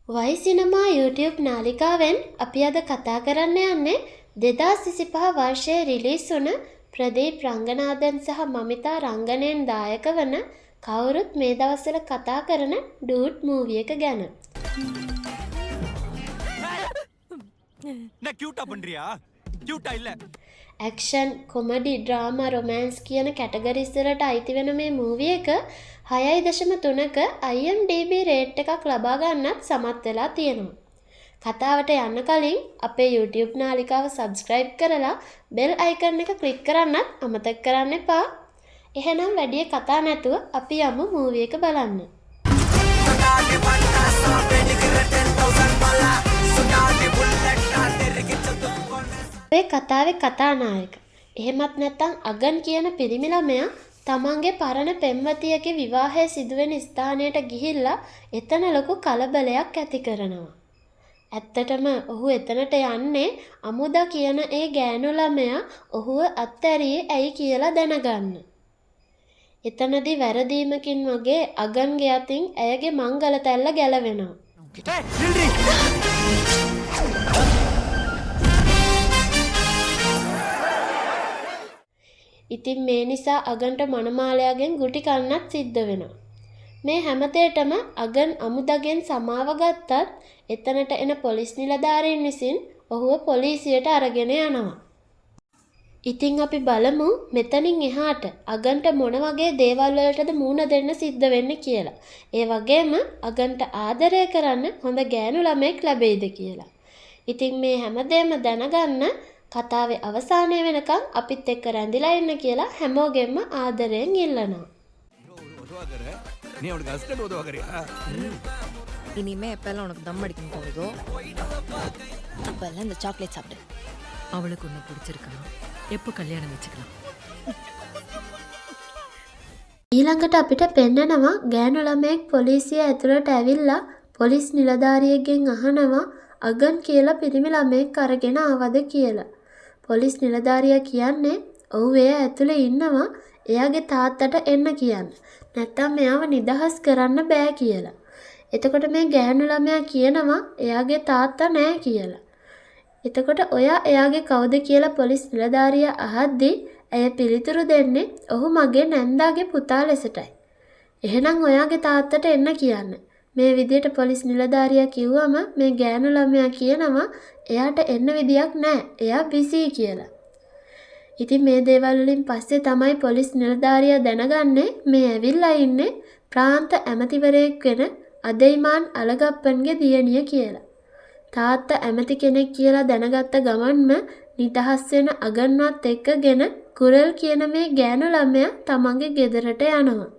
වයි සිනමා YouTube නාලිකාවෙන් අපි අද කතා කරන්න යන්නේ 2025 වර්ෂයේ රිලීස් වුණ ප්‍රදීප් රංගනාදන් සහ මමිතා රංගනයෙන් දායක වන කවුරුත් මේ දවස්වල කතා කරන ඩූඩ් මූවි එක ගැන. நான் கியூட்டா பண்றியா கியூட்டா இல்ல ඇක්ෂන්, කොමඩි, ඩ්‍රාමා, රොමෑන්ස් කියන කැටගරිස් වලට අයිති වෙන මේ මූවි එක 6.3ක IMDb රේට් එකක් ලබා ගන්නත් සමත් වෙලා තියෙනවා. කතාවට යන්න කලින් අපේ YouTube නාලිකාව subscribe කරලා bell icon එක click කරන්නත් අමතක කරන්න එපා. එහෙනම් වැඩි කතා නැතුව අපි යමු මූවි එක බලන්න. අපේ කතාවේ කතානායක එහෙමත් නැත්නම් අගන් කියන පිරිමි ළමයා තමන්ගේ පරණ පෙම්වතියගේ විවාහය සිදුවෙන ස්ථානයට ගිහිල්ලා එතන ලොකු කලබලයක් ඇති කරනවා. ඇත්තටම ඔහු එතනට යන්නේ අමුදා කියන ඒ ගෑනු ළමයා ඔහුව අත්හැරියේ ඇයි කියලා දැනගන්න. එතනදී වැරදීමකින් වගේ අගන්ගේ අතින් ඇයගේ මංගල තැල්ල ගැලවෙනවා. ඉතින් මේ නිසා අගන්ට මනමාලයාගෙන් ගුටි කන්නත් සිද්ධ වෙනවා. මේ හැමතේටම අගන් අමුදගෙන් සමාව ගත්තත් එතනට එන පොලිස් නිලධාරීන් විසින් ඔහුව පොලිසියට අරගෙන යනවා. ඉතින් අපි බලමු මෙතනින් එහාට අගන්ට මොන වගේ දේවල් වලටද මූණ දෙන්න සිද්ධ වෙන්නේ කියලා. ඒ වගේම අගන්ට ආදරය කරන්න හොඳ ගෑනු ළමෙක් ලැබෙයිද කියලා. ඉතින් මේ හැමදේම දැනගන්න කතාවේ අවසානය වෙනකන් අපිත් එක්ක රැඳිලා ඉන්න කියලා හැමෝගෙම ආදරයෙන් ඉල්ලනවා. நீ அவனுக்கு அசிஸ்டன்ட் உதவாகறியா இனிமே எப்பெல்லாம் உனக்கு தம் அடிக்கும் போகுதோ அப்பெல்லாம் இந்த சாக்லேட் சாப்பிடு. அவளுக்கு ஒன்று பிடிச்சிருக்கா எப்போ கல்யாணம் வச்சுக்கலாம். ඊළඟට අපිට පෙන්නනවා ගෑනු ළමයෙක් පොලිසිය ඇතුළට ඇවිල්ලා පොලිස් නිලධාරියෙක්ගෙන් අහනවා අගන් කියලා පිරිමි ළමයෙක් අරගෙන ආවද කියලා. පොලිස් නිලධාරියා කියන්නේ ඔව් එයා ඇතුලේ ඉන්නවා එයාගේ තාත්තට එන්න කියන්න. නැත්තම් මෙයාව නිදහස් කරන්න බෑ කියලා. එතකොට මේ ගෑනු ළමයා කියනවා එයාගේ තාත්තා නෑ කියලා. එතකොට ඔයා එයාගේ කවුද කියලා පොලිස් නිලධාරියා අහද්දී ඇය පිළිතුරු දෙන්නේ ඔහු මගේ නැන්දාගේ පුතා ලෙසටයි. එහෙනම් ඔයාගේ තාත්තට එන්න කියන්න. මේ විදියට පොලිස් නිලධාරියා කිව්වම මේ ගෑනු ළමයා කියනවා එයාට එන්න විදියක් නෑ. එයා බිසි කියලා. ඉතින් මේ දේවල් වලින් පස්සේ තමයි පොලිස් නිලධාරියා දැනගන්නේ මේ ඇවිල්ලා ඉන්නේ ප්‍රාන්ත ඇමතිවරයෙක් වෙන අදයිමාන් අලගප්පන්ගේ දියණිය කියලා. තාත්තා ඇමති කෙනෙක් කියලා දැනගත්ත ගමන්ම නිදහස් වෙන අගන්වත් එක්කගෙන කුරල් කියන මේ ගෑනු ළමයා තමන්ගේ ගෙදරට යනවා.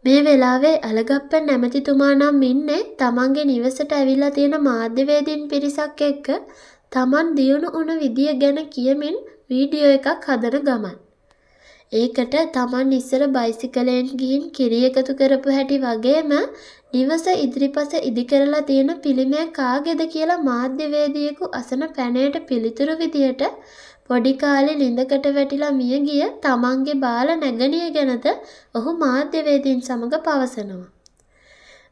මේ වෙලාවේ අලගප්පන් ඇමතිතුමා නම් ඉන්නේ තමන්ගේ නිවසට ඇවිල්ලා තියෙන මාධ්‍යවේදීන් පිරිසක් එක්ක තමන් දියුණු වුණ විදිය ගැන කියමින් වීඩියෝ එකක් හදන ගමන්. ඒකට තමන් ඉස්සර බයිසිකලෙන් ගිහින් කිරි එකතු කරපු හැටි වගේම නිවස ඉදිරිපස ඉදි කරලා තියෙන පිළිමය කාගේද කියලා මාධ්‍යවේදියෙකු අසන පැනයට පිළිතුරු විදියට පොඩි කාලේ ලිඳකට වැටිලා මිය ගිය තමන්ගේ බාල නැගණිය ගැනද ඔහු මාධ්‍යවේදීන් සමග පවසනවා.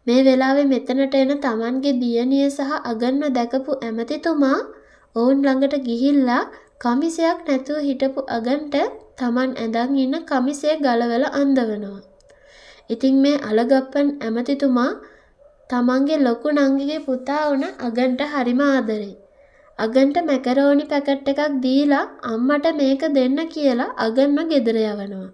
මේ වෙලාවේ මෙතනට එන තමන්ගේ දියණිය සහ අගන්ව දැකපු ඇමතිතුමා ඔවුන් ළඟට ගිහිල්ලා කමිසයක් නැතුව හිටපු අගන්ට තමන් ඇඳන් ඉන්න කමිසය ගලවලා අඳවනවා. ඉතින් මේ අලගප්පන් ඇමතිතුමා තමන්ගේ ලොකු නංගිගේ පුතා වුණ අගන්ට හරිම ආදරෙයි. අගන්ට මැකරෝනි පැකට් එකක් දීලා අම්මට මේක දෙන්න කියලා අගන්ව ගෙදර යවනවා.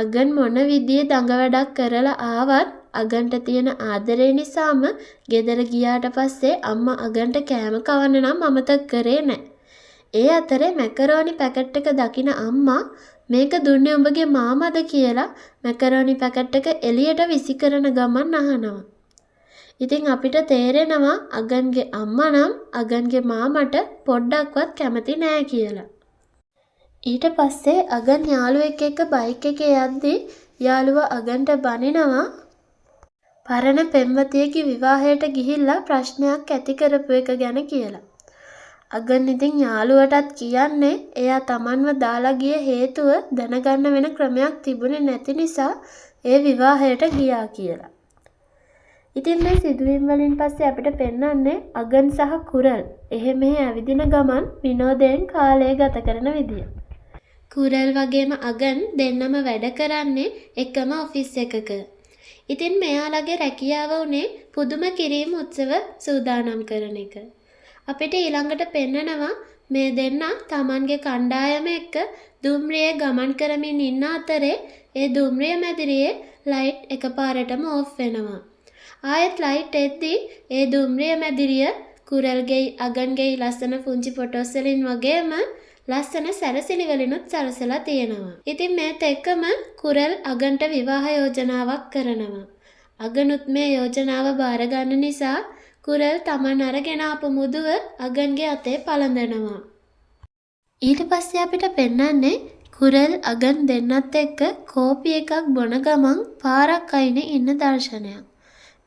අගන් මොන විදිහේ දඟ වැඩක් කරලා ආවත් අගන්ට තියෙන ආදරේ නිසාම ගෙදර ගියාට පස්සේ අම්මා අගන්ට කෑම කවන්න නම් අමතක කරේ නැහැ. ඒ අතරේ මැකරෝනි පැකට් එක දකින අම්මා මේක දුන්නේ උඹගේ මාමද කියලා මැකරෝනි පැකට් එක එළියට විසි කරන ගමන් අහනවා. ඉතින් අපිට තේරෙනවා අගන්ගේ අම්මා නම් අගන්ගේ මාමට පොඩ්ඩක්වත් කැමති නෑ කියලා. ඊට පස්සේ අගන් යාළුවෙක් එක්ක බයික් එකේ යද්දී යාළුවා අගන්ට බනිනවා පරණ පෙම්වතියගේ විවාහයට ගිහිල්ලා ප්‍රශ්නයක් ඇති කරපු එක ගැන කියලා. අගන් ඉතින් යාළුවටත් කියන්නේ එයා තමන්ව දාලා ගිය හේතුව දැනගන්න වෙන ක්‍රමයක් තිබුණේ නැති නිසා ඒ විවාහයට ගියා කියලා. ඉතින් මේ සිදුවීම් වලින් පස්සේ අපිට පෙන්වන්නේ අගන් සහ කුරල් එහෙ මෙහෙ ඇවිදින ගමන් විනෝදයෙන් කාලය ගත කරන විදිය. කුරල් වගේම අගන් දෙන්නම වැඩ කරන්නේ එකම ඔෆිස් එකක. ඉතින් මෙයාලගේ රැකියාව උනේ පුදුම කිරීම උත්සව සූදානම් කරන එක. අපිට ඊළඟට පෙන්නනවා මේ දෙන්නා Tamanගේ කණ්ඩායම එක්ක දුම්රියේ ගමන් කරමින් ඉන්න අතරේ ඒ දුම්රිය මැදිරියේ ලයිට් එකපාරටම ඕෆ් වෙනවා. ආයෙත් ලයිට් එද්දී ඒ දුම්රිය මැදිරිය කුරල්ගේ අගන්ගේ ලස්සන පුංචි ෆොටෝස් වලින් වගේම ලස්සන සැරසිලි වලිනුත් සරසලා තියෙනවා. ඉතින් මේත් එක්කම කුරල් අගන්ට විවාහ යෝජනාවක් කරනවා. අගනුත් මේ යෝජනාව බාර ගන්න නිසා කුරල් Taman අරගෙන ආපු මුදුව අගන්ගේ අතේ පළඳනවා. ඊට පස්සේ අපිට පෙන්වන්නේ කුරල් අගන් දෙන්නත් එක්ක කෝපි එකක් බොන ගමන් පාරක් අයිනේ ඉන්න දර්ශනයක්.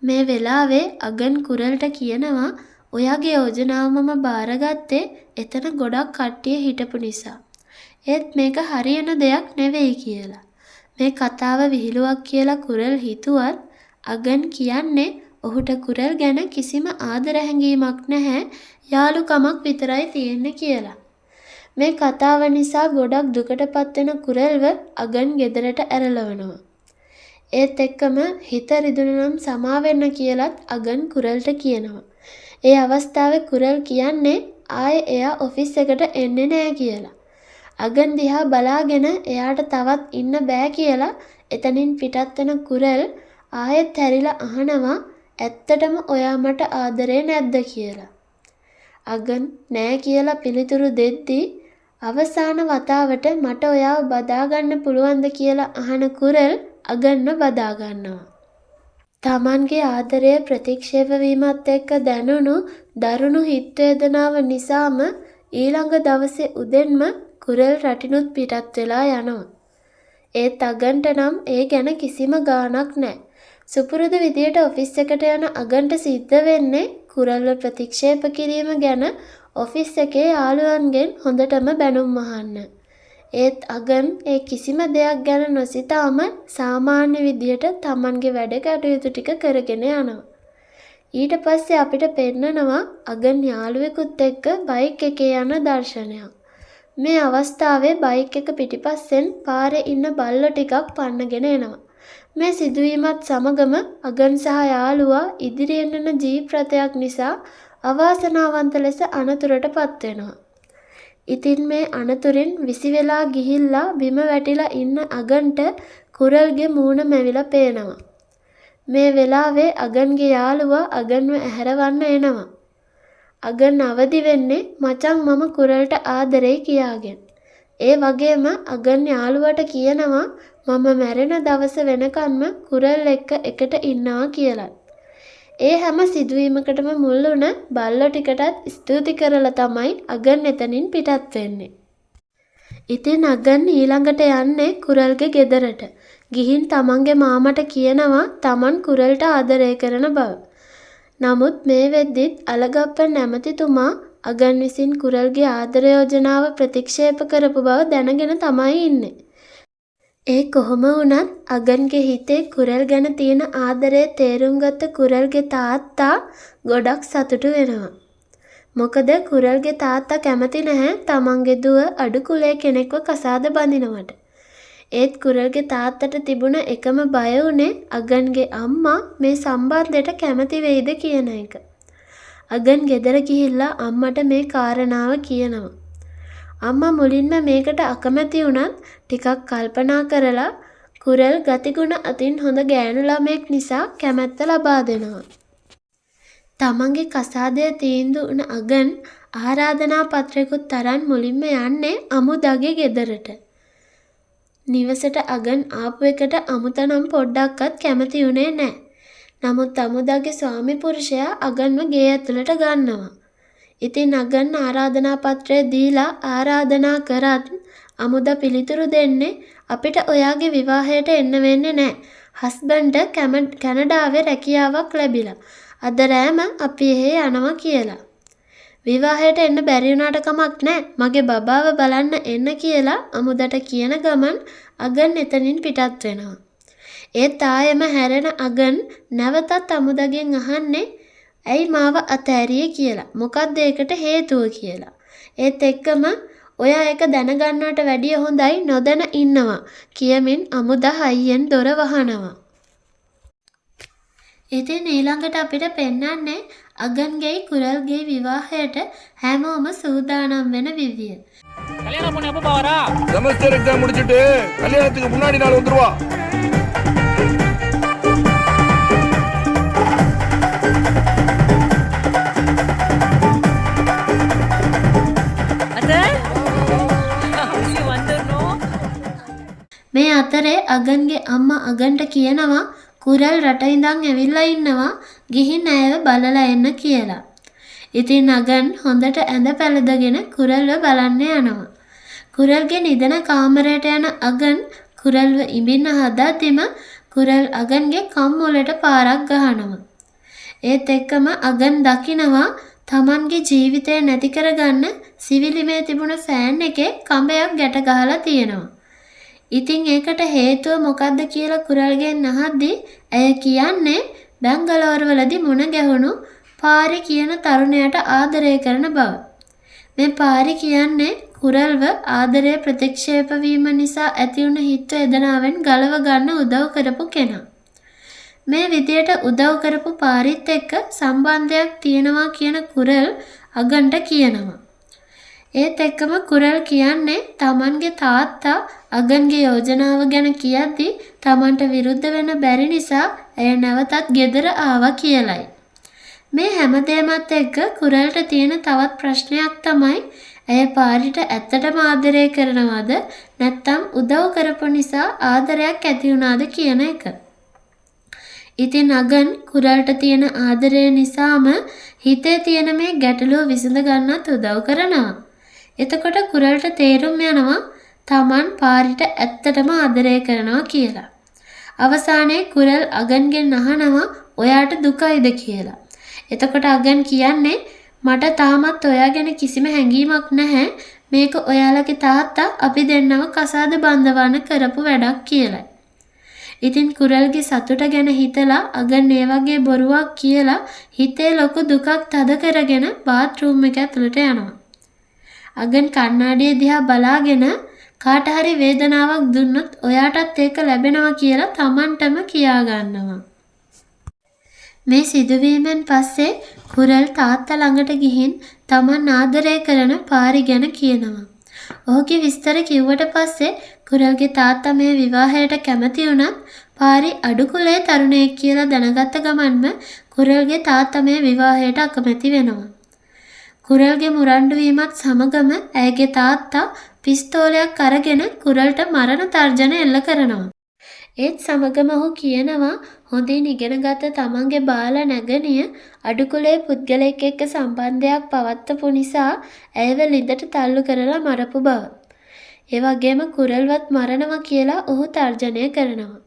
මේ වෙලාවේ අගන් කුරල්ට කියනවා ඔයාගේ යෝජනාව මම බාරගත්තේ එතන ගොඩක් කට්ටිය හිටපු නිසා. ඒත් මේක හරියන දෙයක් නෙවෙයි කියලා. මේ කතාව විහිළුවක් කියලා කුරල් හිතුවත් අගන් කියන්නේ ඔහුට කුරල් ගැන කිසිම ආදර හැඟීමක් නැහැ, යාළුකමක් විතරයි තියෙන්නේ කියලා. මේ කතාව නිසා ගොඩක් දුකටපත් වෙන කුරල්ව අගන් ගෙදරට ඇරලවනවා. ඒත් එක්කම හිත රිදුනනම් සමා වෙන්න කියලත් අගන් කුරල්ට කියනවා. ඒ අවස්ථාවේ කුරල් කියන්නේ ආයේ එයා ඔෆිස් එකට එන්නේ නැහැ කියලා. අගන් දිහා බලාගෙන එයාට තවත් ඉන්න බෑ කියලා එතනින් පිටත් වෙන කුරල් ආයෙත් හැරිලා අහනවා ඇත්තටම ඔයා මට ආදරේ නැද්ද කියලා. අගන් නෑ කියලා පිළිතුරු දෙද්දී අවසාන වතාවට මට ඔයාව බදා ගන්න පුළුවන්ද කියලා අහන කුරල් අගන්ව බදා ගන්නවා. Tamanගේ ආදරය ප්‍රතික්ෂේප වීමත් එක්ක දැනුණු දරුණු හිත් වේදනාව නිසාම ඊළඟ දවසේ උදෙන්ම කුරල් රටිනුත් පිටත් වෙලා යනවා. ඒත් අගන්ට නම් ඒ ගැන කිසිම ගාණක් නැහැ. සුපුරුදු විදියට ඔෆිස් එකට යන අගන්ට සිද්ධ වෙන්නේ කුරල්ව ප්‍රතික්ෂේප කිරීම ගැන ඔෆිස් එකේ යාළුවන්ගෙන් හොඳටම බැනුම් අහන්න. ඒත් අගන් ඒ කිසිම දෙයක් ගැන නොසිතාම සාමාන්‍ය විදියට Tamanගේ වැඩ කටයුතු ටික කරගෙන යනවා. ඊට පස්සේ අපිට පෙන්නනවා අගන් යාළුවෙකුත් එක්ක බයික් එකේ යන දර්ශනයක්. මේ අවස්ථාවේ බයික් එක පිටිපස්සෙන් පාරේ ඉන්න බල්ලෝ ටිකක් පන්නගෙන එනවා. මේ සිදුවීමත් සමගම අගන් සහ යාළුවා ඉදිරියෙන් යන ජීප් රථයක් නිසා අවාසනාවන්ත ලෙස අනතුරටපත් වෙනවා. ඉතින් මේ අනතුරින් විසි වෙලා ගිහිල්ලා බිම වැටිලා ඉන්න අගන්ට කුරල්ගේ මූණ මැවිලා පේනවා. මේ වෙලාවේ අගන්ගේ යාළුවා අගන්ව ඇහැරවන්න එනවා. අගන් අවදි වෙන්නේ මචං මම කුරල්ට ආදරෙයි කියාගෙන. ඒ වගේම අගන් යාළුවට කියනවා මම මැරෙන දවස වෙනකන්ම කුරල් එක්ක එකට ඉන්නවා කියලා. ඒ හැම සිදුවීමකටම මුල් වුණ බල්ලෝ ටිකටත් ස්තුති කරලා තමයි අගන් එතනින් පිටත් වෙන්නේ. ඉතින් අගන් ඊළඟට යන්නේ කුරල්ගේ ගෙදරට. ගිහින් තමන්ගේ මාමට කියනවා තමන් කුරල්ට ආදරය කරන බව. නමුත් මේ වෙද්දිත් අලගප්ප නැමැතිතුමා අගන් විසින් කුරල්ගේ ආදර යෝජනාව ප්‍රතික්ෂේප කරපු බව දැනගෙන තමයි ඉන්නේ. ඒ කොහොම වුණත් අගන්ගේ හිතේ කුරල් ගැන තියෙන ආදරය තේරුම් ගත්ත කුරල්ගේ තාත්තා ගොඩක් සතුටු වෙනවා. මොකද කුරල්ගේ තාත්තා කැමති නැහැ තමන්ගේ දුව අඩු කුලේ කෙනෙක්ව කසාද බඳිනවට. ඒත් කුරල්ගේ තාත්තට තිබුණ එකම බය උනේ අගන්ගේ අම්මා මේ සම්බන්ධයට කැමති වෙයිද කියන එක. අගන් ගෙදර ගිහිල්ලා අම්මට මේ කාරණාව කියනවා. අම්මා මුලින්ම මේකට අකමැති වුණත් ටිකක් කල්පනා කරලා කුරල් ගතිගුණ අතින් හොඳ ගෑනු ළමයෙක් නිසා කැමැත්ත ලබා දෙනවා. තමන්ගේ කසාදය තීන්දුව වුණ අගන් ආරාධනා පත්‍රයකුත් තරන් මුලින්ම යන්නේ අමුදගේ ගෙදරට. නිවසට අගන් ආපු එකට අමුත නම් පොඩ්ඩක්වත් කැමති වුණේ නැහැ. නමුත් අමුදගේ ස්වාමි පුරුෂයා අගන්ව ගේ ඇතුළට ගන්නවා. ඉතින් අගන් ආරාධනා පත්‍රය දීලා ආරාධනා කරත් අමුද පිළිතුරු දෙන්නේ අපිට ඔයාගේ විවාහයට එන්න වෙන්නේ නැහැ. හස්බන්ඩ් කැනඩාවේ රැකියාවක් ලැබිලා. අද රෑම අපි එහෙ යනවා කියලා. විවාහයට එන්න බැරි වුණාට කමක් නැහැ. මගේ බබාව බලන්න එන්න කියලා අමුදට කියන ගමන් අගන් එතනින් පිටත් වෙනවා. ඒත් ආයෙම හැරෙන අගන් නැවතත් අමුදගෙන් අහන්නේ ඇයි මාව අතෑරියේ කියලා. මොකක්ද ඒකට හේතුව කියලා. ඒත් එක්කම ඔයා ඒක දැනගන්නවට වැඩිය හොඳයි නොදැන ඉන්නවා කියමින් අමුදා හයියෙන් දොර වහනවා. ඉතින් ඊළඟට අපිට පෙන්වන්නේ අගන්ගේ කුරල්ගේ විවාහයට හැමෝම සූදානම් වෙන විදිය. கல்யாணம் பொண்ணு எப்போ வரா? செமஸ்டர் எக்ஸாம் முடிச்சிட்டு கல்யாணத்துக்கு முன்னாடி நாள் வந்துருவா. මේ අතරේ අගන්ගේ අම්මා අගන්ට කියනවා කුරල් රට ඉඳන් ඇවිල්ලා ඉන්නවා ගිහින් ඇයව බලලා එන්න කියලා. ඉතින් අගන් හොඳට ඇඳ පැළඳගෙන කුරල්ව බලන්න යනවා. කුරල්ගේ නිදන කාමරයට යන අගන් කුරල්ව ඉඹින්න හදද්දිම කුරල් අගන්ගේ කම්මුලට පාරක් ගහනවා. ඒත් එක්කම අගන් දකිනවා තමන්ගේ ජීවිතය නැති කරගන්න සිවිලිමේ තිබුණ ෆෑන් එකේ කඹයක් ගැට ගහලා තියෙනවා. ඉතින් ඒකට හේතුව මොකක්ද කියලා කුරල්ගෙන් අහද්දී ඇය කියන්නේ බැංගලෝරවලදී මුණ ගැහුණු පාරි කියන තරුණයට ආදරය කරන බව. මේ පාරි කියන්නේ කුරල්ව ආදරය ප්‍රතික්ෂේප වීම නිසා ඇතිවුණ හිත් වේදනාවෙන් ගලව ගන්න උදව් කරපු කෙනා. මේ විදියට උදව් කරපු පාරිත් එක්ක සම්බන්ධයක් තියෙනවා කියන කුරල් අගන්ට කියනවා. ඒත් එක්කම කුරල් කියන්නේ තමන්ගේ තාත්තා අගන්ගේ යෝජනාව ගැන කියද්දී තමන්ට විරුද්ධ වෙන්න බැරි නිසා ඇය නැවතත් ගෙදර ආවා කියලයි. මේ හැමදේමත් එක්ක කුරල්ට තියෙන තවත් ප්‍රශ්නයක් තමයි ඇය පාරිට ඇත්තටම ආදරය කරනවද නැත්නම් උදව් කරපු නිසා ආදරයක් ඇති වුණාද කියන එක. ඉතින් අගන් කුරල්ට තියෙන ආදරය නිසාම හිතේ තියෙන මේ ගැටලුව විසඳ ගන්නත් උදව් කරනවා. එතකොට කුරල්ට තේරුම් යනවා තමන් පාරිට ඇත්තටම ආදරය කරනවා කියලා. අවසානයේ කුරල් අගන්ගෙන් අහනවා ඔයාට දුකයිද කියලා. එතකොට අගන් කියන්නේ මට තාමත් ඔයා ගැන කිසිම හැඟීමක් නැහැ. මේක ඔයාලගේ තාත්තා අපි දෙන්නව කසාද බඳවන්න කරපු වැඩක් කියලයි. ඉතින් කුරල්ගේ සතුට ගැන හිතලා අගන් ඒ වගේ බොරුවක් කියලා හිතේ ලොකු දුකක් තද කරගෙන බාත් รู ම් එක ඇතුළට යනවා. අගන් කණ්ණාඩිය දිහා බලාගෙන කාට හරි වේදනාවක් දුන්නොත් ඔයාටත් ඒක ලැබෙනවා කියලා Tamanටම කියා ගන්නවා. මේ සිදුවීමෙන් පස්සේ කුරල් තාත්තා ළඟට ගිහින් Taman ආදරය කරන පාරි ගැන කියනවා. ඔහුගේ විස්තර කිව්වට පස්සේ කුරල්ගේ තාත්තා මේ විවාහයට කැමති වුණත් පාරි අඩුකුලේ තරුණයෙක් කියලා දැනගත්ත ගමන්ම කුරල්ගේ තාත්තා මේ විවාහයට අකමැති වෙනවා. කුරල්ගේ මුරණ්ඩු වීමත් සමගම ඇයගේ තාත්තා පිස්තෝලයක් අරගෙන කුරල්ට මරණ තර්ජන එල්ල කරනවා. ඒත් සමගම ඔහු කියනවා හොඳින් ඉගෙනගත්ත තමන්ගේ බාල නැගණිය අඩුකුලේ පුද්ගලයෙක් එක්ක සම්බන්ධයක් පවත්වපු නිසා ඇයව ලිඳට තල්ලු කරලා මරපු බව. ඒ වගේම කුරල්වත් මරනවා කියලා ඔහු තර්ජනය කරනවා.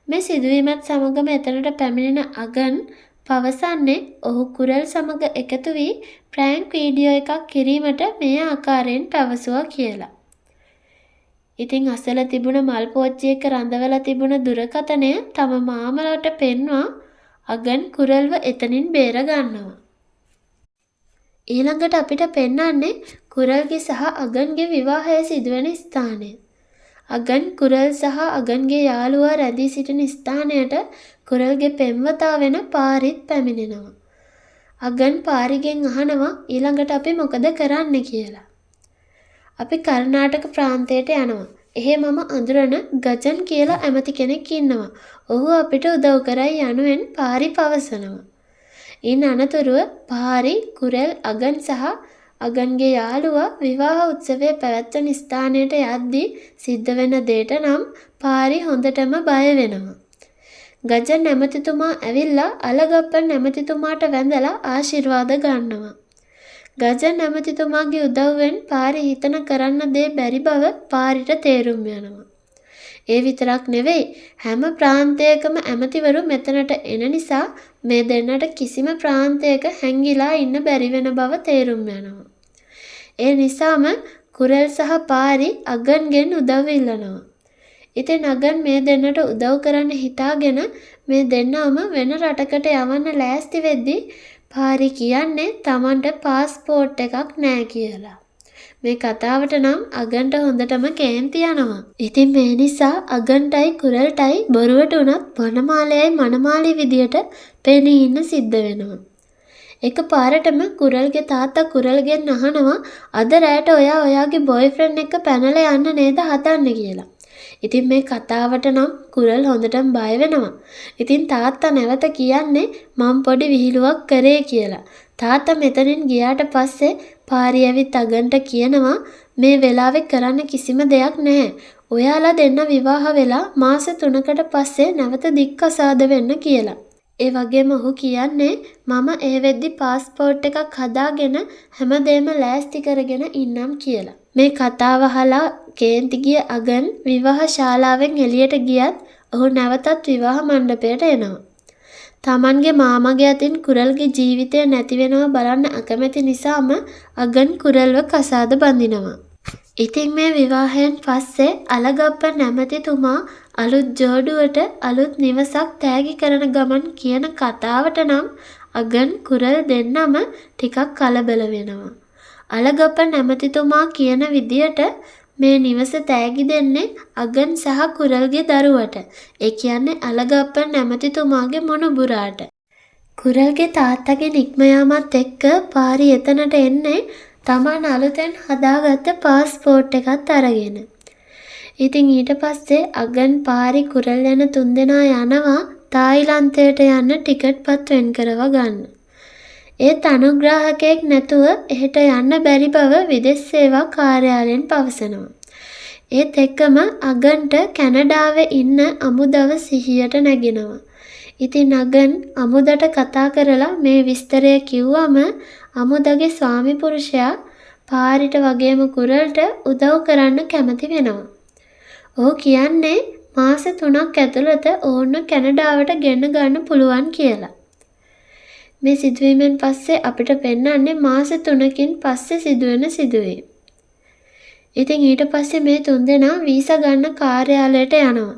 මේ සිදුවීමත් සමගම එතනට පැමිණෙන අගන් පවසන්නේ ඔහු කුරල් සමග එකතු වී ප්‍රෑන්ක් වීඩියෝ එකක් කිරීමට මේ ආකාරයෙන් පැවසුවා කියලා. ඉතින් අසල තිබුණ මල් පෝච්චියක රඳවලා තිබුණ දුරකථනය තම මාමලට පෙන්වා අගන් කුරල්ව එතනින් බේර ගන්නවා. ඊළඟට අපිට පෙන්වන්නේ කුරල්ගේ සහ අගන්ගේ විවාහය සිදුවෙන ස්ථානය. අගන් කුරල් සහ අගන්ගේ යාළුවා රැඳී සිටින ස්ථානයට කුරල්ගේ පෙම්වතා වෙන පාරිත් පැමිණෙනවා. අගන් පාරිගෙන් අහනවා ඊළඟට අපි මොකද කරන්න කියලා. අපි කර්ණාටක ප්‍රාන්තයට යනවා. එහෙ මම අඳුරන ගජන් කියලා ඇමති කෙනෙක් ඉන්නවා. ඔහු අපිට උදව් කරයි යනුවෙන් පාරි පවසනවා. ඉන් අනතුරුව පාරි කුරල් අගන් සහ අගන්ගේ යාළුවා විවාහ උත්සවය පැවැත්වෙන ස්ථානයට යද්දී සිද්ධ වෙන දෙයට නම් පාරි හොඳටම බය වෙනවා. ගජන් නැමතිතුමා ඇවිල්ලා අලගප්පන් නැමතිතුමාට වැඳලා ආශිර්වාද ගන්නවා. ගජන් නැමතිතුමාගේ උදව්වෙන් පාරි හිතන කරන්න දේ බැරි බව පාරිට තේරුම් යනවා. ඒ විතරක් නෙවෙයි හැම ප්‍රාන්තයකම ඇමතිවරු මෙතනට එන නිසා මේ දෙන්නට කිසිම ප්‍රාන්තයක හැංගිලා ඉන්න බැරි වෙන බව තේරුම් යනවා. ඒ නිසාම කුරල් සහ පාරි අගන්ගෙන් උදව් ඉල්ලනවා. ඉතින් අගන් මේ දෙන්නට උදව් කරන්න හිතාගෙන මේ දෙන්නම වෙන රටකට යවන්න ලෑස්ති වෙද්දි පාරි කියන්නේ Tamanට පාස්පෝර්ට් එකක් නෑ කියලා. මේ කතාවට නම් අගන්ට හොඳටම කේන්ති යනවා. ඉතින් මේ නිසා අගන්ටයි කුරල්ටයි බොරුවට උනත් වනමාලයයි මනමාලි විදියට පෙනී ඉන්න සිද්ධ වෙනවා. එක පාරටම කුරල්ගේ තාත්තා කුරල්ගෙන් අහනවා අද රැට ඔයා ඔයාගේ බොයිෆ්‍රෙන්ඩ් එක්ක පැනලා යන්න නේද හදන්නේ කියලා. ඉතින් මේ කතාවට නම් කුරල් හොඳටම බය වෙනවා. ඉතින් තාත්තා නැවත කියන්නේ මම පොඩි විහිළුවක් කරේ කියලා. තාත්තා මෙතනින් ගියාට පස්සේ පාරි ඇවිත් අගන්ට කියනවා මේ වෙලාවේ කරන්න කිසිම දෙයක් නැහැ. ඔයාලා දෙන්න විවාහ වෙලා මාස 3කට පස්සේ නැවත දික්කසාද වෙන්න කියලා. ඒ වගේම ඔහු කියන්නේ මම ඒ වෙද්දි පාස්පෝර්ට් එකක් හදාගෙන හැමදේම ලෑස්ති කරගෙන ඉන්නම් කියලා. මේ කතාව අහලා කේන්ති ගිය අගන් විවාහ ශාලාවෙන් එළියට ගියත් ඔහු නැවතත් විවාහ මණ්ඩපයට එනවා. තමන්ගේ මාමගේ අතින් කුරල්ගේ ජීවිතය නැති වෙනවා බලන්න අකමැති නිසාම අගන් කුරල්ව කසාද බඳිනවා. ඉතින් මේ විවාහයෙන් පස්සේ අලගප්ප නැමැතිතුමා අලුත් ජෝඩුවට අලුත් නිවසක් තෑගි කරන ගමන් කියන කතාවට නම් අගන් කුරල් දෙන්නම ටිකක් කලබල වෙනවා. අලගප්ප නැමැතිතුමා කියන විදියට මේ නිවස තෑගි දෙන්නේ අගන් සහ කුරල්ගේ දරුවට. ඒ කියන්නේ අලගප්ප නැමැතිතුමාගේ මොනුබුරාට. කුරල්ගේ තාත්තගේ නික්ම යාමත් එක්ක පාරි එතනට එන්නේ තමන් අලුතෙන් හදාගත්ත පාස්පෝර්ට් එකත් අරගෙන. ඉතින් ඊට පස්සේ අගන් පාරි කුරල් යන තුන්දෙනා යනවා තායිලන්තයට යන්න ටිකට් පත් වෙන් කරව ගන්න. ඒත් අනුග්‍රාහකයෙක් නැතුව එහෙට යන්න බැරි බව විදෙස් සේවා කාර්යාලයෙන් පවසනවා. ඒත් එක්කම අගන්ට කැනඩාවේ ඉන්න අමුදව සිහියට නැගෙනවා. ඉතින් අගන් අමුදට කතා කරලා මේ විස්තරය කිව්වම අමුදගේ ස්වාමි පුරුෂයා පාරිට වගේම කුරල්ට උදව් කරන්න කැමති වෙනවා. ඔහු කියන්නේ මාස 3ක් ඇතුළත ඔවුන්ව කැනඩාවට ගෙන ගන්න පුළුවන් කියලා. මේ සිදුවීමෙන් පස්සේ අපිට පෙන්වන්නේ මාස 3කින් පස්සේ සිදුවෙන සිදුවීම්. ඉතින් ඊට පස්සේ මේ තුන්දෙනා වීසා ගන්න කාර්යාලයට යනවා.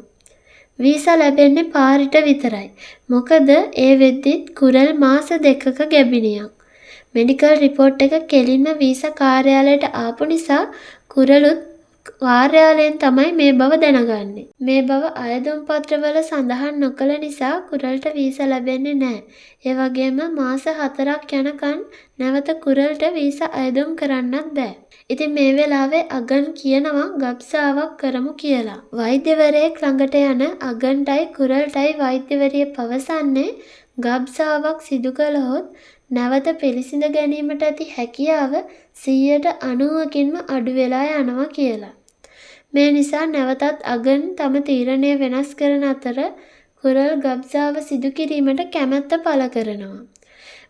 වීසා ලැබෙන්නේ පාරිට විතරයි. මොකද ඒ වෙද්දිත් කුරල් මාස 2ක ගැබිනියක්. මෙඩිකල් රිපෝට් එක කෙලින්ම වීසා කාර්යාලයට ආපු නිසා කුරලුත් කාර්යාලයෙන් තමයි මේ බව දැනගන්නේ. මේ බව අයදුම් පත්‍රවල සඳහන් නොකළ නිසා කුරල්ට වීසා ලැබෙන්නේ නැහැ. ඒ වගේම මාස 4ක් යනකන් නැවත කුරල්ට වීසා අයදුම් කරන්නත් බෑ. ඉතින් මේ වෙලාවේ අගන් කියනවා ගබ්සාවක් කරමු කියලා. වෛද්‍යවරයෙක් ළඟට යන අගන්ටයි කුරල්ටයි වෛද්‍යවරිය පවසන්නේ ගබ්සාවක් සිදු කළහොත් නැවත පිළිසිඳ ගැනීමට ඇති හැකියාව 90%කින්ම අඩු වෙලා යනවා කියලා. මේ නිසා නැවතත් අගන් තම තීරණය වෙනස් කරන අතර කුරල් ගබ්සාව සිදු කිරීමට කැමැත්ත පළ කරනවා.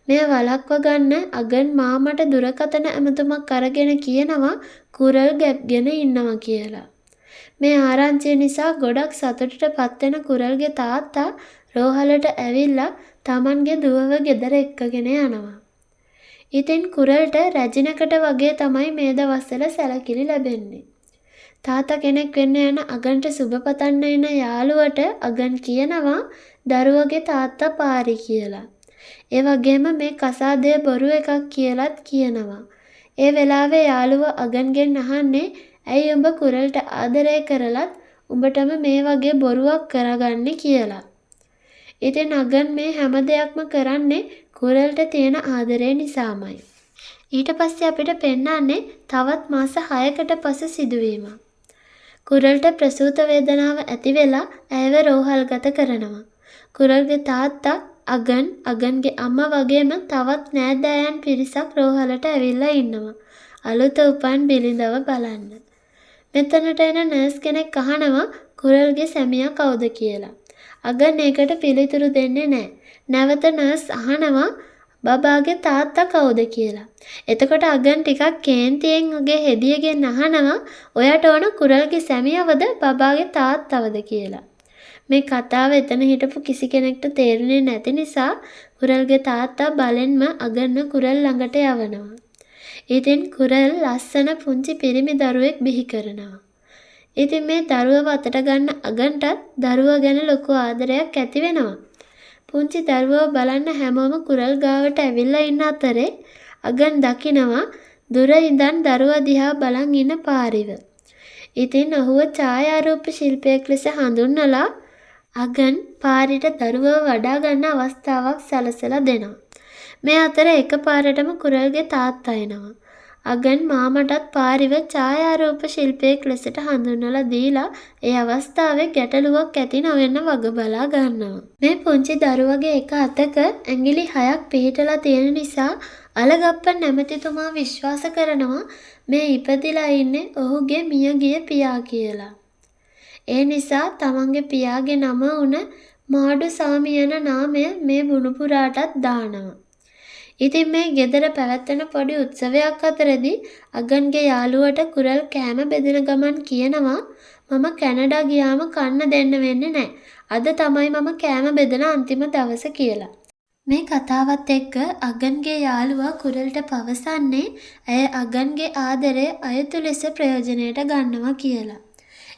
මෙය වළක්ව ගන්න අගන් මාමට දුරකථන ඇමතුමක් අරගෙන කියනවා කුරල් ගැබ්ගෙන ඉන්නවා කියලා. මේ ආරංචිය නිසා ගොඩක් සතුටට පත්වෙන කුරල්ගේ තාත්තා රෝහලට ඇවිල්ලා තමන්ගේ දුවව ගෙදර එක්කගෙන යනවා. ඉතින් කුරල්ට රැජිනකට වගේ තමයි මේ දවස්වල සැලකිලි ලැබෙන්නේ. තාත්තා කෙනෙක් වෙන්න යන අගන්ට සුබ පතන්න එන යාළුවට අගන් කියනවා දරුවගේ තාත්තා පාරි කියලා. ඒ වගේම මේ කසාදය බොරු එකක් කියලාත් කියනවා. ඒ වෙලාවේ යාළුවා අගන්ගෙන් අහන්නේ ඇයි උඹ කුරල්ට ආදරය කරලත් උඹටම මේ වගේ බොරුවක් කරගන්නේ කියලා. ඉතින් අගන් මේ හැම දෙයක්ම කරන්නේ කුරල්ට තියෙන ආදරය නිසාමයි. ඊට පස්සේ අපිට පෙන්වන්නේ තවත් මාස 6කට පසු සිදුවීමක්. කුරල්ට ප්‍රසූත වේදනාව ඇති වෙලා ඇයව රෝහල්ගත කරනවා. කුරල්ගේ තාත්තා අගන්ගේ අම්මා වගේම තවත් නෑදෑයන් පිරිසක් රෝහලට ඇවිල්ලා ඉන්නවා. අලුත උපන් බිරිඳව බලන්න. මෙතනට එන නර්ස් කෙනෙක් අහනවා කුරල්ගේ සැමියා කවුද කියලා. අගන් ඒකට පිළිතුරු දෙන්නේ නැහැ. නැවත නර්ස් අහනවා බබාගේ තාත්තා කවුද කියලා. එතකොට අගන් ටිකක් කේන්තියෙන් ඔගේ හෙදියගෙන් අහනවා ඔයාට ඕන කුරල්ගේ සැමියාවද බබාගේ තාත්තවද කියලා. මේ කතාව එතන හිටපු කිසි කෙනෙක්ට තේරුනේ නැති නිසා කුරල්ගේ තාත්තා බලෙන්ම අගන්ව කුරල් ළඟට යවනවා. ඉතින් කුරල් ලස්සන පුංචි පිරිමි දරුවෙක් බිහි කරනවා. ඉතින් මේ දරුවව අතට ගන්න අගන්ටත් දරුවා ගැන ලොකු ආදරයක් ඇති වෙනවා. පුංචි දරුවව බලන්න හැමෝම කුරල් ගාවට ඇවිල්ලා ඉන්න අතරේ අගන් දකිනවා දුර ඉඳන් දරුවා දිහා බලන් ඉන්න පාරිව. ඉතින් ඔහුව ඡායාරූප ශිල්පියෙක් ලෙස හඳුන්වලා අගන් පාරිට දරුවව වඩා ගන්න අවස්ථාවක් සැලසලා දෙනවා. මේ අතර එකපාරටම කුරල්ගේ තාත්තා එනවා. අගන් මාමටත් පාරිව ඡායාරූප ශිල්පියෙක් ලෙසට හඳුන්වලා දීලා ඒ අවස්ථාවේ ගැටලුවක් ඇති නොවෙන්න වග බලා ගන්නවා. මේ පුංචි දරුවගේ එක අතක ඇඟිලි 6ක් පිහිටලා තියෙන නිසා අලගප්පන් නැමැතිතුමා විශ්වාස කරනවා මේ ඉපදිලා ඉන්නේ ඔහුගේ මියගිය පියා කියලා. ඒ නිසා තමන්ගේ පියාගේ නම වුණ මාඩුසාමි යන නාමය මේ බුණුපුරාටත් දානවා. ඉතින් මේ ගෙදර පැවැත්වෙන පොඩි උත්සවයක් අතරදී අගන්ගේ යාළුවට කුරල් කෑම බෙදෙන ගමන් කියනවා මම කැනඩා ගියාම කන්න දෙන්න වෙන්නේ නැහැ. අද තමයි මම කෑම බෙදෙන අන්තිම දවස කියලා. මේ කතාවත් එක්ක අගන්ගේ යාළුවා කුරල්ට පවසන්නේ ඇය අගන්ගේ ආදරය අයුතු ලෙස ප්‍රයෝජනයට ගන්නවා කියලා.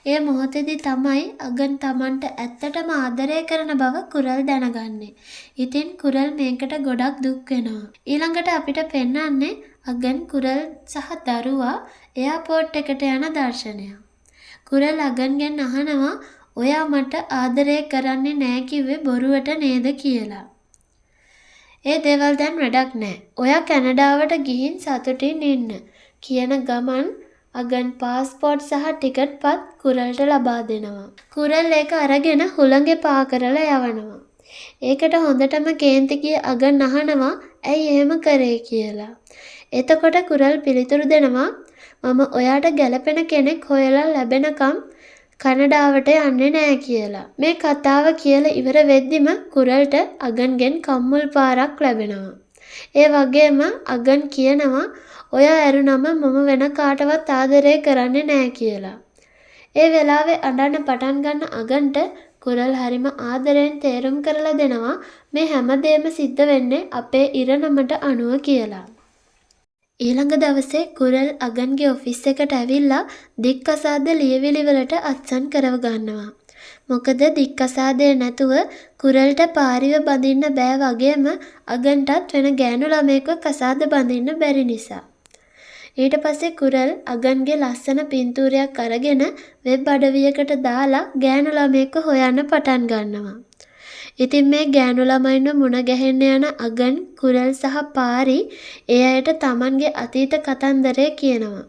ඒ මොහොතේදී තමයි අගන් තමන්ට ඇත්තටම ආදරය කරන බව කුරල් දැනගන්නේ. ඉතින් කුරල් මේකට ගොඩක් දුක් වෙනවා. ඊළඟට අපිට පෙන්වන්නේ අගන් කුරල් සහ දරුවා එයාපෝට් එකට යන දර්ශනය. කුරල් අගන්ගෙන් අහනවා ඔයා මට ආදරය කරන්නේ නෑ කිව්වේ බොරුවට නේද කියලා. ඒ දේවල් දැන් වැඩක් නෑ. ඔයා කැනඩාවට ගිහින් සතුටින් ඉන්න කියන ගමන් අගන් පාස්පෝර්ට් සහ ටිකට් පත් කුරල්ට ලබා දෙනවා. කුරල් ඒක අරගෙන හුළඟේ පා කරලා යවනවා. ඒකට හොඳටම කේන්ති ගිය අගන් අහනවා ඇයි එහෙම කරේ කියලා. එතකොට කුරල් පිළිතුරු දෙනවා මම ඔයාට ගැළපෙන කෙනෙක් හොයලා ලැබෙනකම් කැනඩාවට යන්නේ නෑ කියලා. මේ කතාව කියලා ඉවර වෙද්දිම කුරල්ට අගන්ගෙන් කම්මුල් පාරක් ලැබෙනවා. ඒ වගේම අගන් කියනවා ඔයා ඇරුණම මම වෙන කාටවත් ආදරය කරන්නේ නෑ කියලා. ඒ වෙලාවේ අඬන්න පටන් ගන්න අගන්ට කුරල් හරිම ආදරෙන් තේරුම් කරලා දෙනවා මේ හැමදේම සිද්ධ වෙන්නේ අපේ ඉරණමට අනුව කියලා. ඊළඟ දවසේ කුරල් අගන්ගේ ඔෆිස් එකට ඇවිල්ලා දික්කසාද ලියවිලි වලට අත්සන් කරව ගන්නවා. මොකද දික්කසාදේ නැතුව කුරල්ට පාරිව බඳින්න බෑ වගේම අගන්ටත් වෙන ගෑනු ළමයෙක්ව කසාද බඳින්න බැරි නිසා. ඊට පස්සේ කුරල් අගන්ගේ ලස්සන පින්තූරයක් අරගෙන වෙබ් අඩවියකට දාලා ගෑනු ළමයෙක්ව හොයන්න පටන් ගන්නවා. ඉතින් මේ ගෑනු ළමයින්ව මුණ ගැහෙන්න යන අගන් කුරල් සහ පාරි ඒ අයට තමන්ගේ අතීත කතන්දරය කියනවා.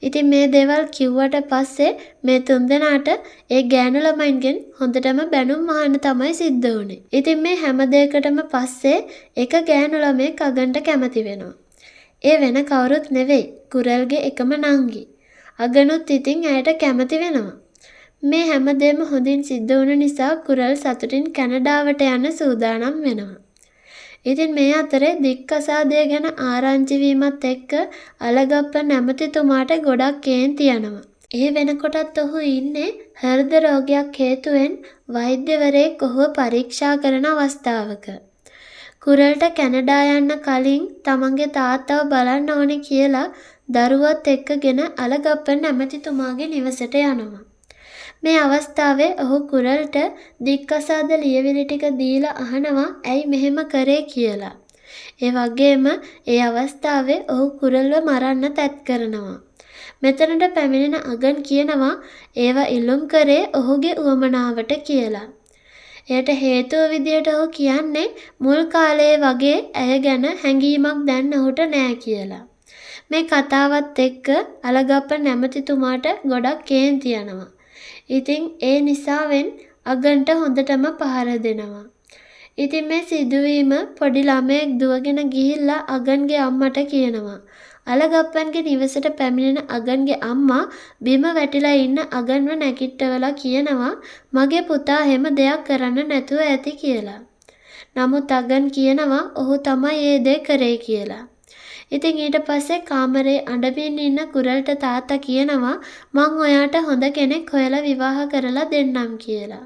ඉතින් මේ දේවල් කිව්වට පස්සේ මේ තුන්දෙනාට ඒ ගෑනු ළමයින්ගෙන් හොඳටම බැනුම් අහන්න තමයි සිද්ධ වුනේ. ඉතින් මේ හැම දෙයකටම පස්සේ එක ගෑනු ළමයෙක් අගන්ට කැමති වෙනවා. ඒ වෙන කවුරුත් නෙවෙයි කුරල්ගේ එකම නංගි. අගනුත් ඉතින් ඇයට කැමති වෙනවා. මේ හැමදේම හොඳින් සිද්ධ වුණ නිසා කුරල් සතුටින් කැනඩාවට යන්න සූදානම් වෙනවා. ඉතින් මේ අතරේ දික්කසාදය ගැන ආරංචි වීමත් එක්ක අලගප්ප නැමැතිතුමාට ගොඩක් කේන්ති යනවා. ඒ වෙනකොටත් ඔහු ඉන්නේ හෘද රෝගයක් හේතුවෙන් වෛද්‍යවරයෙක් ඔහුව පරීක්ෂා කරන අවස්ථාවක. කුරල්ට කැනඩා යන්න කලින් තමන්ගේ තාත්තව බලන්න ඕනේ කියලා දරුවත් එක්කගෙන අලගප්ප නැමැතිතුමාගේ නිවසට යනවා. මේ අවස්ථාවේ ඔහු කුරල්ට දික්කසාද ලියවිලි ටික දීලා අහනවා ඇයි මෙහෙම කරේ කියලා. ඒ වගේම ඒ අවස්ථාවේ ඔහු කුරල්ව මරන්න තැත් කරනවා. මෙතනට පැමිණෙන අගන් කියනවා ඒවා ඉල්ලුම් කරේ ඔහුගේ උවමනාවට කියලා. එයට හේතුව විදියට ඔහු කියන්නේ මුල් කාලයේ වගේ ඇය ගැන හැඟීමක් දැන් ඔහුට නෑ කියලා. මේ කතාවත් එක්ක අලගප්ප නැමැතිතුමාට ගොඩක් කේන්ති යනවා. ඉතින් ඒ නිසාවෙන් අගන්ට හොඳටම පහර දෙනවා. ඉතින් මේ සිදුවීම පොඩි ළමයෙක් දුවගෙන ගිහිල්ලා අගන්ගේ අම්මට කියනවා. අලගප්පන්ගේ නිවසට පැමිණෙන අගන්ගේ අම්මා බිම වැටිලා ඉන්න අගන්ව නැගිට්ටවලා කියනවා මගේ පුතා හැම දෙයක් කරන්න නැතුව ඇති කියලා. නමුත් අගන් කියනවා ඔහු තමයි ඒ දේ කරේ කියලා. ඉතින් ඊට පස්සේ කාමරේ අඬමින් ඉන්න කුරල්ට තාත්තා කියනවා මං ඔයාට හොඳ කෙනෙක් හොයලා විවාහ කරලා දෙන්නම් කියලා.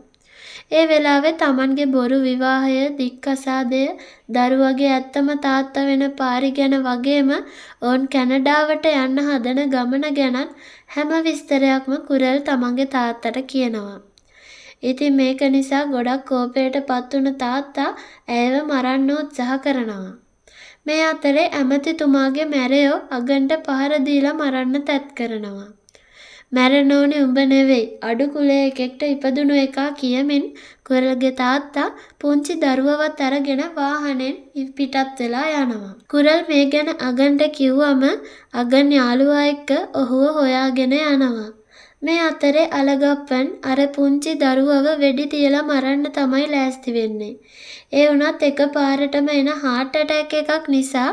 ඒ වෙලාවේ Tamanගේ බොරු විවාහය, දික්කසාදය, දරුවගේ ඇත්තම තාත්තා වෙන පාරි ගැන වගේම ඔවුන් කැනඩාවට යන්න හදන ගමන ගැනත් හැම විස්තරයක්ම කුරල් Tamanගේ තාත්තට කියනවා. ඉතින් මේක නිසා ගොඩක් කෝපයට පත් වුණ තාත්තා ඇයව මරන්න උත්සාහ කරනවා. මේ අතරේ ඇමතිතුමාගේ මැරයෝ අගන්ට පහර දීලා මරන්න තැත් කරනවා. මැරෙන්න ඕනේ උඹ නෙවෙයි අඩු කුලේ එකෙක්ට ඉපදුණු එකා කියමින් කුරල්ගේ තාත්තා පුංචි දරුවවත් අරගෙන වාහනෙන් පිටත් වෙලා යනවා. කුරල් මේ ගැන අගන්ට කිව්වම අගන් යාළුවා එක්ක ඔහුව හොයාගෙන යනවා. මේ අතරේ අලගප්පන් අර පුංචි දරුවව වෙඩි තියලා මරන්න තමයි ලෑස්ති වෙන්නේ. ඒ වුණත් එකපාරටම එන heart attack එකක් නිසා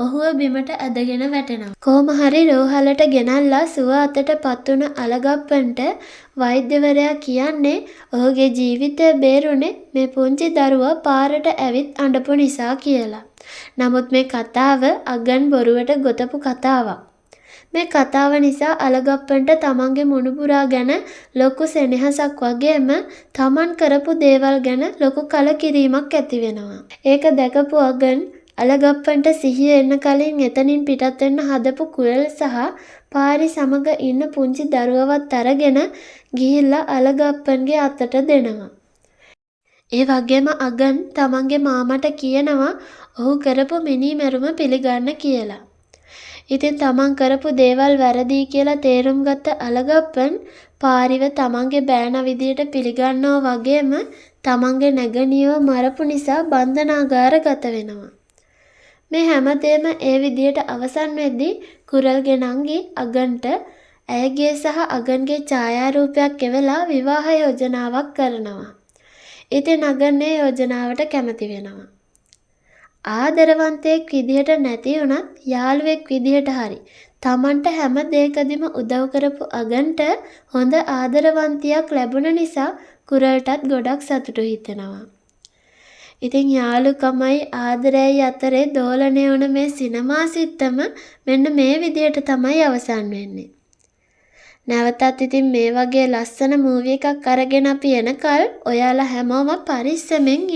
ඔහුව බිමට ඇදගෙන වැටෙනවා. කොහොම හරි රෝහලට ගෙනල්ලා සුව අතටපත් වුණ අලගප්පන්ට වෛද්‍යවරයා කියන්නේ ඔහුගේ ජීවිතය බේරුනේ මේ පුංචි දරුවා පාරට ඇවිත් අඬපු නිසා කියලා. නමුත් මේ කතාව අගන් බොරුවට ගොතපු කතාවක්. මේ කතාව නිසා අලගප්පන්ට තමන්ගේ මුණුබුරා ගැන ලොකු සෙනෙහසක් වගේම තමන් කරපු දේවල් ගැන ලොකු කලකිරීමක් ඇති වෙනවා. ඒක දැකපු අගන් අලගප්පන්ට සිහිය එන්න කලින් එතනින් පිටත් වෙන්න හදපු කුරල් සහ පාරි සමග ඉන්න පුංචි දරුවවත් අරගෙන ගිහිල්ලා අලගප්පන්ගේ අතට දෙනවා. ඒ වගේම අගන් තමන්ගේ මාමට කියනවා ඔහු කරපු මිනිමැරුම පිළිගන්න කියලා. ඉතින් තමන් කරපු දේවල් වැරදි කියලා තේරුම් ගත්ත අලගප්පන් පාරිව තමන්ගේ බෑනා විදියට පිළිගන්නවා වගේම තමන්ගේ නැගණියව මරපු නිසා බන්ධනාගාරගත වෙනවා. මේ හැමදේම ඒ විදියට අවසන් වෙද්දී කුරල්ගේ නංගි අගන්ට ඇයගේ සහ අගන්ගේ ඡායාරූපයක් එවලා විවාහ යෝජනාවක් කරනවා. ඉතින් අගන් ඒ යෝජනාවට කැමති වෙනවා. ආදරවන්තයෙක් විදිහට නැති වුණත් යාළුවෙක් විදිහට හරි තමන්ට හැම දෙයකදීම උදව් කරපු අගන්ට හොඳ ආදරවන්තියක් ලැබුණ නිසා කුරල්ටත් ගොඩක් සතුටු හිතෙනවා. ඉතින් යාළුකමයි ආදරයයි අතරේ දෝලණය වුණ මේ සිනමා සිත්තම මෙන්න මේ විදිහට තමයි අවසන් වෙන්නේ. නැවතත් ඉතින් මේ වගේ ලස්සන මූවි එකක් අරගෙන අපි එනකල් ඔයාලා හැමෝම පරිස්සමෙන්